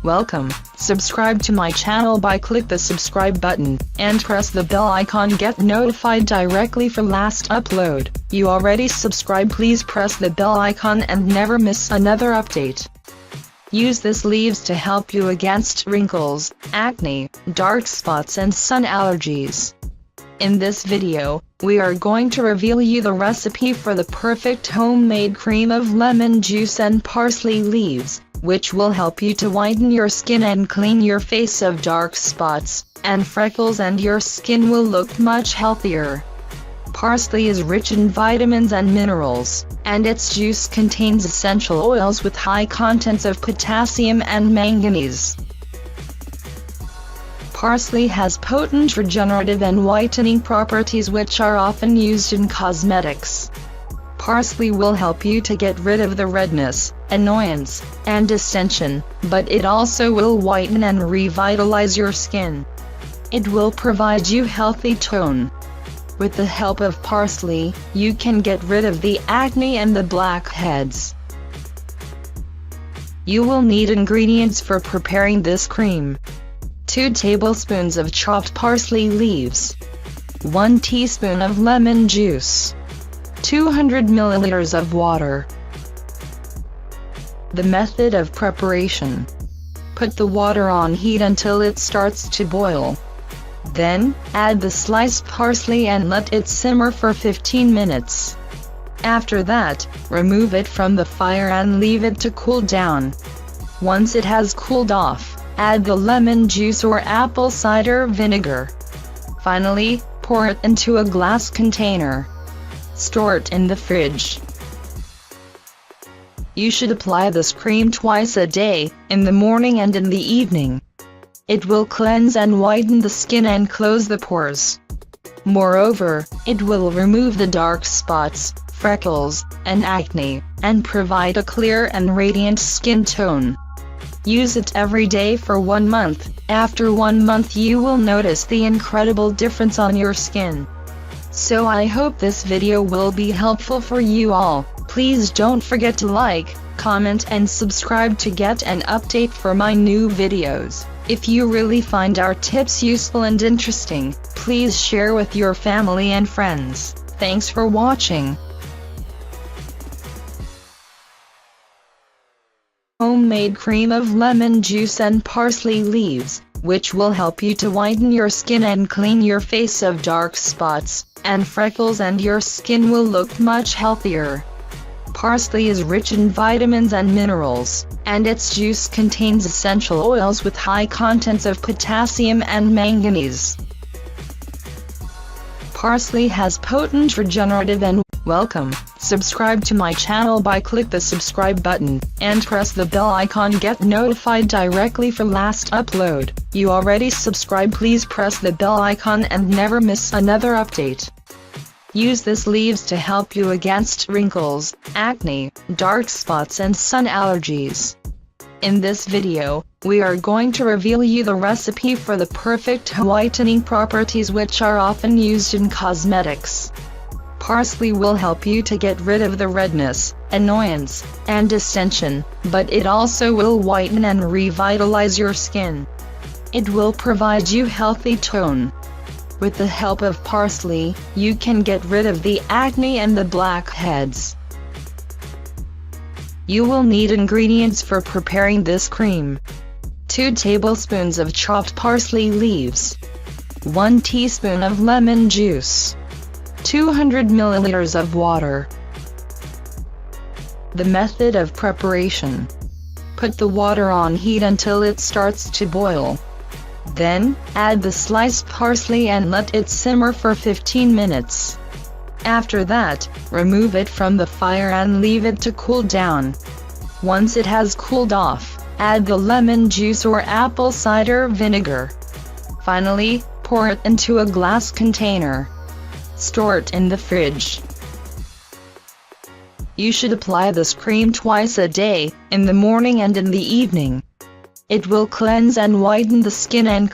Welcome. Subscribe to my channel by click the subscribe button and press the bell icon. Get notified directly for last upload. You already subscribed, please press the bell icon and never miss another update. Use this leaves to help you against wrinkles, acne, dark spots and sun allergies. In this video, we are going to reveal you the recipe for the perfect homemade cream of lemon juice and parsley leaves, which will help you to whiten your skin and clean your face of dark spots and freckles, and your skin will look much healthier. Parsley is rich in vitamins and minerals, and its juice contains essential oils with high contents of potassium and manganese. Parsley has potent regenerative and whitening properties which are often used in cosmetics. Parsley will help you to get rid of the redness, annoyance, and distension, but it also will whiten and revitalize your skin. It will provide you healthy tone. With the help of parsley, you can get rid of the acne and the blackheads. You will need ingredients for preparing this cream: 2 tablespoons of chopped parsley leaves, 1 teaspoon of lemon juice, 200 milliliters of water. The method of preparation: put the water on heat until it starts to boil. Then, add the sliced parsley and let it simmer for 15 minutes. After that, remove it from the fire and leave it to cool down. Once it has cooled off, add the lemon juice or apple cider vinegar. Finally, pour it into a glass container. Store it in the fridge. You should apply this cream twice a day, in the morning and in the evening. It will cleanse and whiten the skin and close the pores. Moreover, it will remove the dark spots, freckles, and acne, and provide a clear and radiant skin tone. Use it every day for 1 month. After 1 month you will notice the incredible difference on your skin. So I hope this video will be helpful for you all. Please don't forget to like, comment and subscribe to get an update for my new videos. If you really find our tips useful and interesting, please share with your family and friends. Thanks for watching. Homemade cream of lemon juice and parsley leaves, which will help you to whiten your skin and clean your face of dark spots and freckles, and your skin will look much healthier. Parsley is rich in vitamins and minerals, and its juice contains essential oils with high contents of potassium and manganese. Parsley has potent regenerative and welcome. Subscribe to my channel by click the subscribe button and press the bell icon. Get notified directly for last upload. You already subscribed, please press the bell icon and never miss another update. Use this leaves to help you against wrinkles, acne, dark spots and sun allergies. In this video, we are going to reveal you the recipe for the perfect whitening properties which are often used in cosmetics. Parsley will help you to get rid of the redness, annoyance, and distension, but it also will whiten and revitalize your skin. It will provide you healthy tone. With the help of parsley, you can get rid of the acne and the blackheads. You will need ingredients for preparing this cream: 2 tablespoons of chopped parsley leaves, 1 teaspoon of lemon juice, 200 milliliters of water. The method of preparation: put the water on heat until it starts to boil. Then, add the sliced parsley and let it simmer for 15 minutes. After that, remove it from the fire and leave it to cool down. Once it has cooled off, add the lemon juice or apple cider vinegar. Finally, pour it into a glass container. Store it in the fridge. You should apply this cream twice a day, in the morning and in the evening. It will cleanse and whiten the skin and